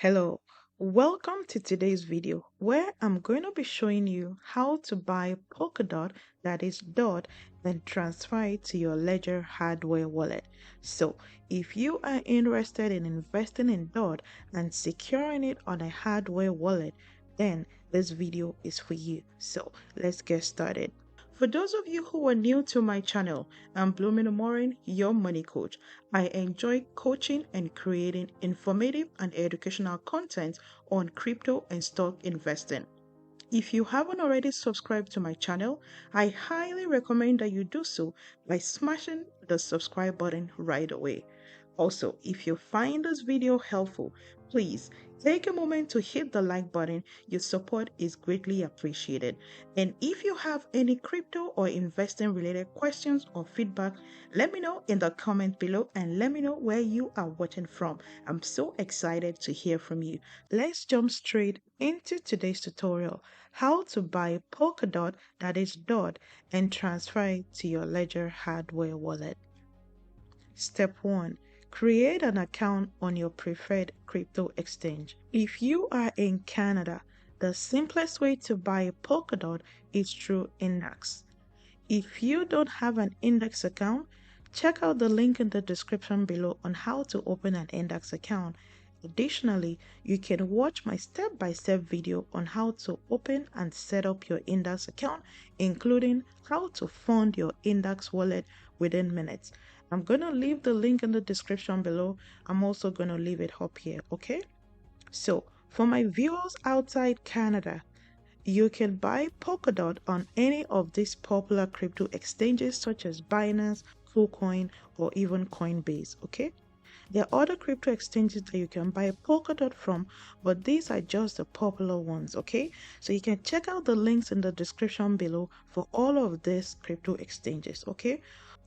Hello, welcome to today's video where I'm going to be showing you how to buy Polkadot, that is DOT, and transfer it to your Ledger hardware wallet. So if you are interested in investing in DOT and securing it on a hardware wallet, then this video is for you. So let's get started. For those of you who are new to my channel, I'm Umoren, your money coach. I enjoy coaching and creating informative and educational content on crypto and stock investing. If you haven't already subscribed to my channel, I highly recommend that you do so by smashing the subscribe button right away. Also, if you find this video helpful, please take a moment to hit the like button. Your support is greatly appreciated. And if you have any crypto or investing related questions or feedback, let me know in the comment below and let me know where you are watching from. I'm so excited to hear from you. Let's jump straight into today's tutorial: how to buy Polkadot, that is DOT, and transfer it to your Ledger hardware wallet. Step 1. Create an account on your preferred crypto exchange. If you are in Canada, the simplest way to buy Polkadot is through NDAX. If you don't have an NDAX account, check out the link in the description below on how to open an NDAX account. Additionally, you can watch my step-by-step video on how to open and set up your NDAX account, including how to fund your NDAX wallet within minutes. I'm going to leave the link in the description below. I'm also going to leave it up here, okay? So, for my viewers outside Canada, you can buy Polkadot on any of these popular crypto exchanges such as Binance, KuCoin, or even Coinbase, okay? There are other crypto exchanges that you can buy Polkadot from, but these are just the popular ones, okay? So you can check out the links in the description below for all of these crypto exchanges, okay?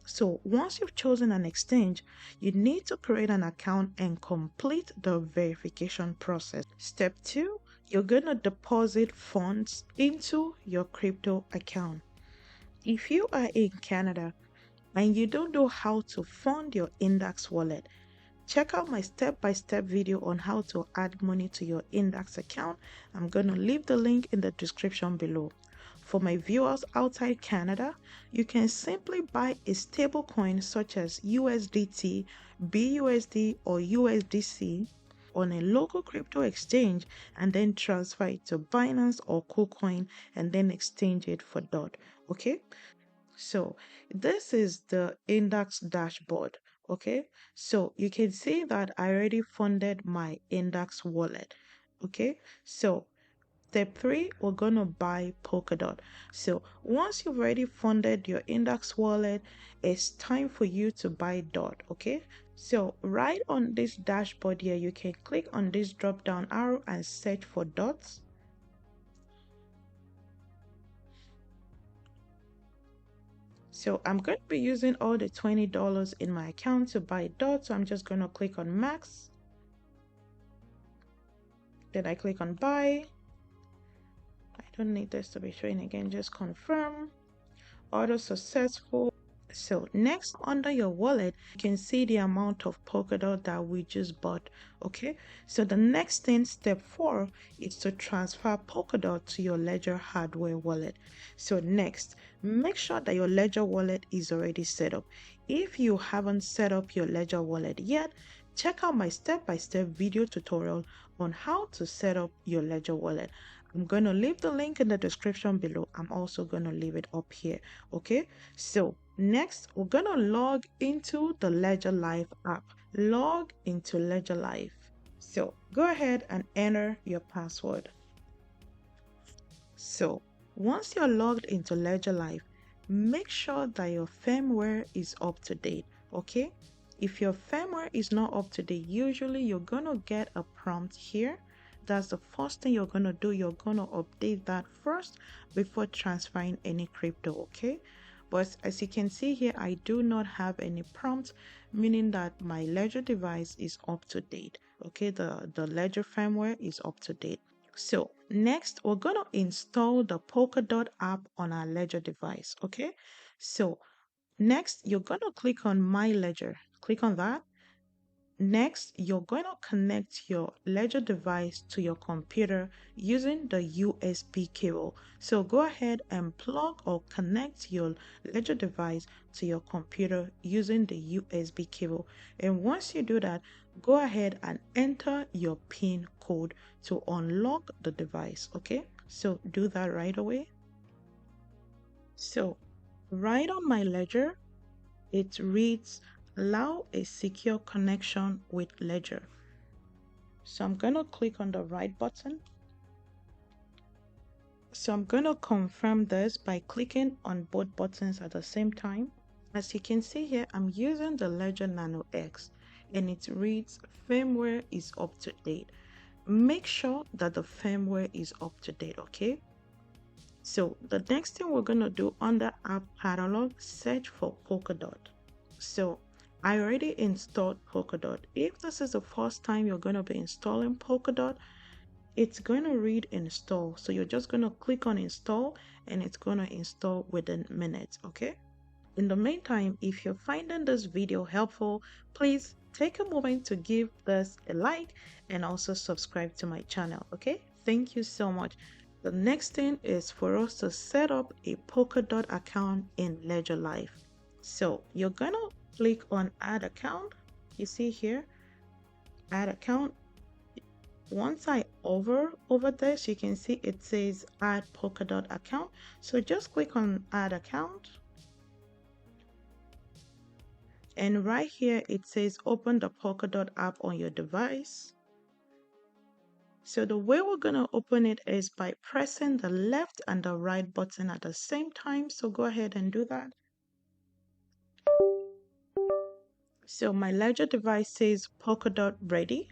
So once you've chosen an exchange, you need to create an account and complete the verification process. Step 2, you're going to deposit funds into your crypto account. If you are in Canada and you don't know how to fund your NDAX wallet, check out my step-by-step video on how to add money to your NDAX account. I'm going to leave the link in the description below. For my viewers outside Canada, you can simply buy a stablecoin such as USDT, BUSD, or USDC on a local crypto exchange and then transfer it to Binance or KuCoin and then exchange it for DOT. Okay? So this is the index dashboard. Okay, so you can see that I already funded my index wallet. Okay, so step 3, we're gonna buy Polkadot. So once you've already funded your index wallet, it's time for you to buy DOT. Okay, so right on this dashboard here, you can click on this drop down arrow and search for DOTs. So I'm going to be using all the $20 in my account to buy DOT. So I'm just going to click on max. Then I click on buy. I don't need this to be showing again. Just confirm. Order successful. So next, under your wallet, you can see the amount of Polkadot that we just bought. Okay, so the next thing, step 4, is to transfer Polkadot to your Ledger hardware wallet. So next, make sure that your Ledger wallet is already set up. If you haven't set up your Ledger wallet yet, check out my step-by-step video tutorial on how to set up your Ledger wallet. I'm going to leave the link in the description below. I'm also going to leave it up here. Okay, so next we're going to log into the Ledger Live app. Log into Ledger Live. So go ahead and enter your password. So once you're logged into Ledger Live, make sure that your firmware is up to date. Okay, if your firmware is not up to date, usually you're going to get a prompt here. That's the first thing you're going to do. You're going to update that first before transferring any crypto. Okay, but as you can see here, I do not have any prompt, meaning that my Ledger device is up to date. Okay, the Ledger firmware is up to date. So next, we're going to install the Polkadot app on our Ledger device. Okay, so next you're going to click on My Ledger. Click on that. Next, you're going to connect your Ledger device to your computer using the USB cable. So go ahead and plug or connect your Ledger device to your computer using the USB cable. And once you do that, go ahead and enter your PIN code to unlock the device. Okay, so do that right away. So right on my Ledger, it reads allow a secure connection with Ledger. So I'm going to click on the right button. So I'm going to confirm this by clicking on both buttons at the same time. As you can see here, I'm using the Ledger Nano X and it reads firmware is up to date. Make sure that the firmware is up to date, okay? So the next thing we're going to do under app catalog, search for Polkadot. So I already installed Polkadot. If this is the first time you're going to be installing Polkadot, it's going to read install. So you're just going to click on install and it's going to install within minutes, okay? In the meantime, if you're finding this video helpful, please take a moment to give this a like and also subscribe to my channel, okay? Thank you so much. The next thing is for us to set up a Polkadot account in Ledger Live. So you're gonna click on add account. You see here, add account. Once I over this, you can see it says add Polkadot account. So just click on add account. And right here, it says open the Polkadot app on your device. So the way we're going to open it is by pressing the left and the right button at the same time. So go ahead and do that. So my Ledger device says Polkadot ready.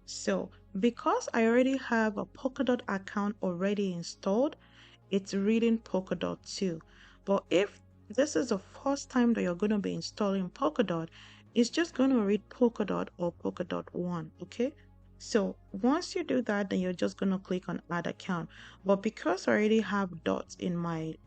So because I already have a Polkadot account already installed, it's reading Polkadot 2. But if this is the first time that you're going to be installing Polkadot, it's just going to read Polkadot or Polkadot 1, okay? So once you do that, then you're just going to click on add account. But because I already have dots in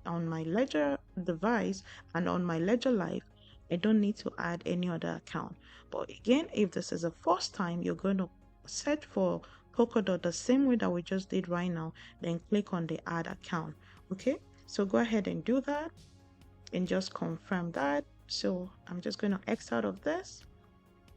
on my Ledger device and on my Ledger Live, I don't need to add any other account. But again, if this is the first time, you're going to search for Polkadot the same way that we just did right now, then click on the add account. Okay, so go ahead and do that and just confirm that. So I'm just going to X out of this.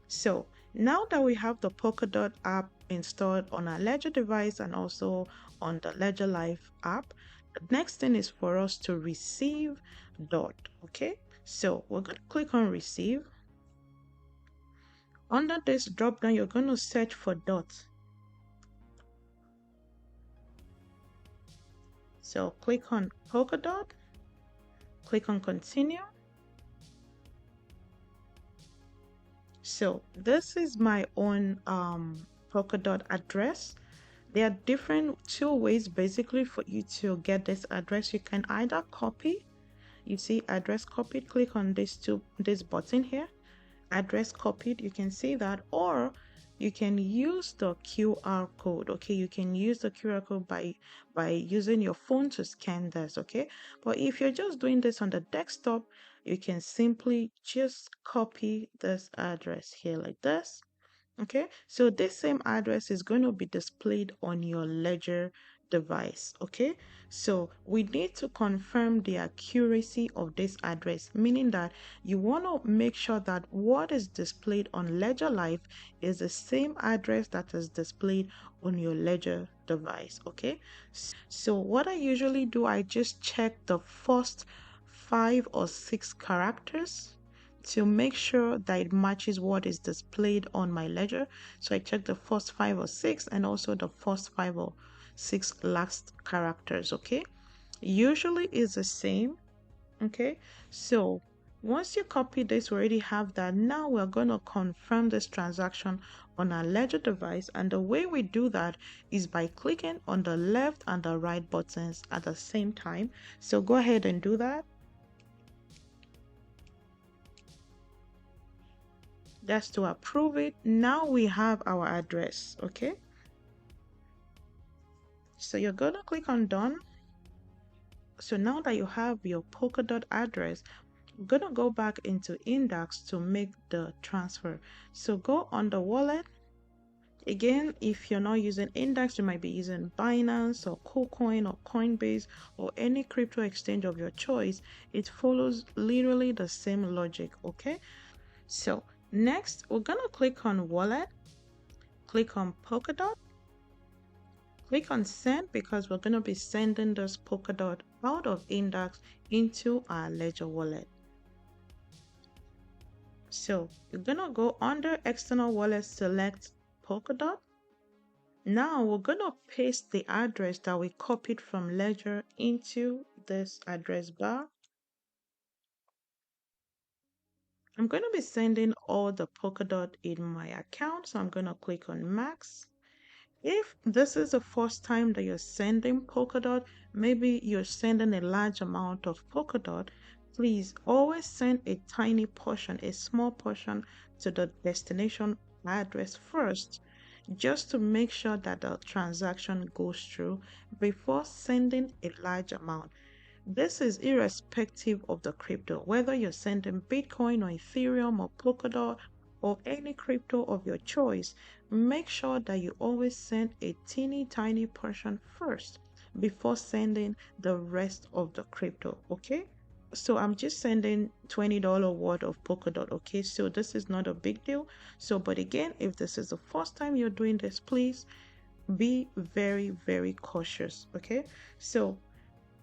So now that we have the Polkadot app installed on our Ledger device and also on the Ledger Live app, the next thing is for us to receive DOT. Okay, so we're going to click on receive. Under this drop down, you're going to search for DOT. So click on Polkadot, click on continue. So this is my own Polkadot address. There are different two ways basically for you to get this address. You can either copy, you see address copied, click on this button here, address copied, you can see that, or you can use the QR code. Okay, you can use the QR code by using your phone to scan this. Okay, but if you're just doing this on the desktop, you can simply just copy this address here like this. Okay, so this same address is going to be displayed on your Ledger device. Okay, so we need to confirm the accuracy of this address, meaning that you want to make sure that what is displayed on Ledger Live is the same address that is displayed on your Ledger device. Okay, so what I usually do, I just check the first 5 or 6 characters to make sure that it matches what is displayed on my ledger. So I check the first 5 or 6 and also the first 5 or 6 last characters. Okay, usually is the same. Okay, so once you copy this, we already have that. Now we're going to confirm this transaction on our ledger device, and the way we do that is by clicking on the left and the right buttons at the same time. So go ahead and do that. That's to approve it. Now we have our address. Okay, so you're gonna click on done. So now that you have your Polkadot address, I'm gonna go back into NDAX to make the transfer. So go on the wallet. Again, if you're not using NDAX, you might be using Binance or KuCoin or Coinbase or any crypto exchange of your choice. It follows literally the same logic, okay? So next, we're gonna click on wallet, click on Polkadot, click on send because we're gonna be sending this Polkadot out of NDAX into our Ledger wallet. So you're gonna go under external wallet, select Polkadot. Now we're gonna paste the address that we copied from Ledger into this address bar. I'm gonna be sending all the Polkadot in my account, so I'm gonna click on max. If this is the first time that you're sending Polkadot, maybe you're sending a large amount of Polkadot, please always send a tiny portion, a small portion to the destination address first, just to make sure that the transaction goes through before sending a large amount. This is irrespective of the crypto, whether you're sending Bitcoin or Ethereum or Polkadot or any crypto of your choice. Make sure that you always send a teeny tiny portion first before sending the rest of the crypto, okay? So I'm just sending $20 worth of Polkadot, okay? So this is not a big deal. So, but again, if this is the first time you're doing this, please be very, very cautious, okay? So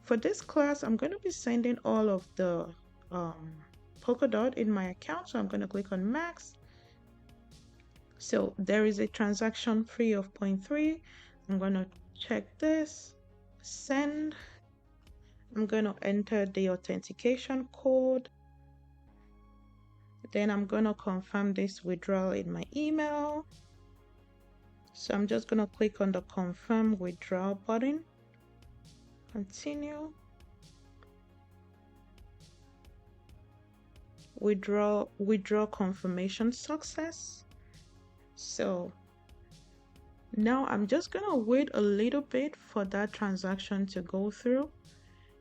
for this class, I'm going to be sending all of the Polkadot in my account. So I'm going to click on max. So there is a transaction fee of 0.3. I'm going to check this, send. I'm going to enter the authentication code. Then I'm going to confirm this withdrawal in my email. So I'm just going to click on the confirm withdrawal button. Continue. Withdraw confirmation success. So now I'm just gonna wait a little bit for that transaction to go through.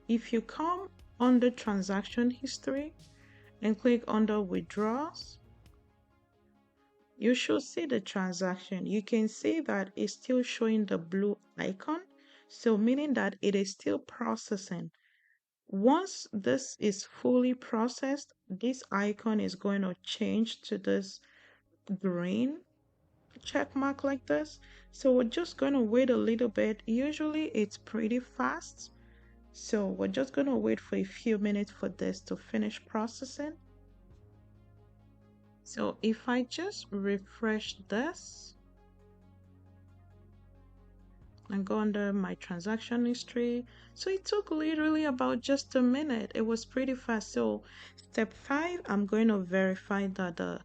If you come under transaction history and click under withdrawals, you should see the transaction. You can see that it's still showing the blue icon, so meaning that it is still processing. Once this is fully processed, this icon is going to change to this green check mark like this. So we're just going to wait a little bit. Usually it's pretty fast. So we're just going to wait for a few minutes for this to finish processing. So if I just refresh this and go under my transaction history, so it took literally about just a minute. It was pretty fast. So step 5, I'm going to verify that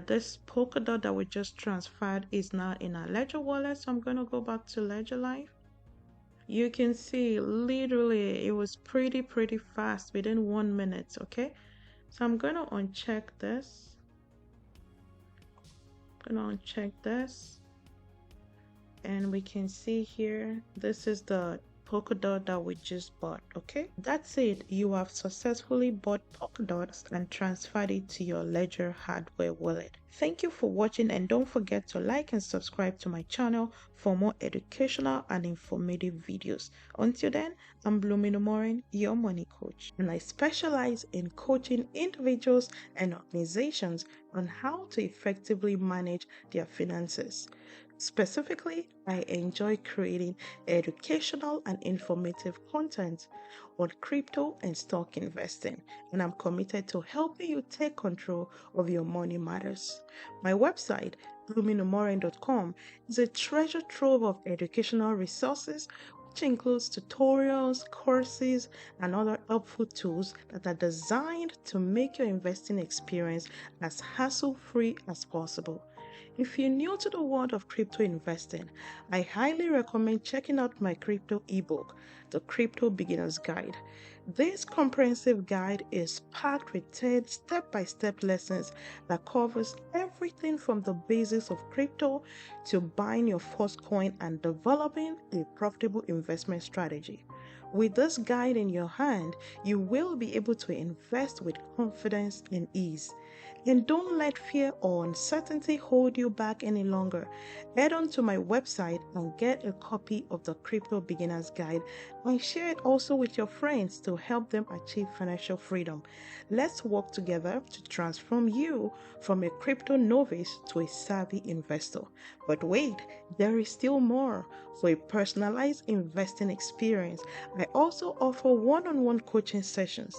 this Polkadot that we just transferred is now in our Ledger wallet. So I'm going to go back to Ledger Live. You can see literally it was pretty fast within 1 minute, okay? So I'm going to uncheck this. And we can see here, this is the Polkadot that we just bought, okay? That's it. You have successfully bought Polkadot and transferred it to your Ledger hardware wallet. Thank you for watching, and don't forget to like and subscribe to my channel for more educational and informative videos. Until then, I'm Umoren, your money coach, and I specialize in coaching individuals and organizations on how to effectively manage their finances. Specifically, I enjoy creating educational and informative content on crypto and stock investing, and I'm committed to helping you take control of your money matters. My website, umoren.com, is a treasure trove of educational resources, which includes tutorials, courses, and other helpful tools that are designed to make your investing experience as hassle-free as possible. If you're new to the world of crypto investing, I highly recommend checking out my crypto ebook, The Crypto Beginner's Guide. This comprehensive guide is packed with 10 step-by-step lessons that covers everything from the basics of crypto to buying your first coin and developing a profitable investment strategy. With this guide in your hand, you will be able to invest with confidence and ease. And don't let fear or uncertainty hold you back any longer. Head on to my website and get a copy of the Crypto Beginner's Guide and share it also with your friends to help them achieve financial freedom. Let's work together to transform you from a crypto novice to a savvy investor. But wait, there is still more. For a personalized investing experience, I also offer one-on-one coaching sessions.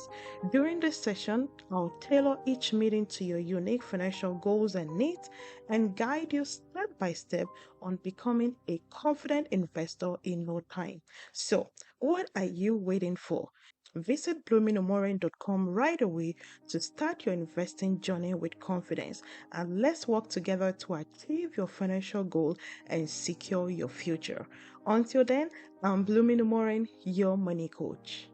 During this session, I'll tailor each meeting to your unique financial goals and needs and guide you step by step on becoming a confident investor in no time. So, what are you waiting for? Visit bloomingUmoren.com right away to start your investing journey with confidence, and let's work together to achieve your financial goal and secure your future. Until then, I'm Blooming Umoren, your money coach.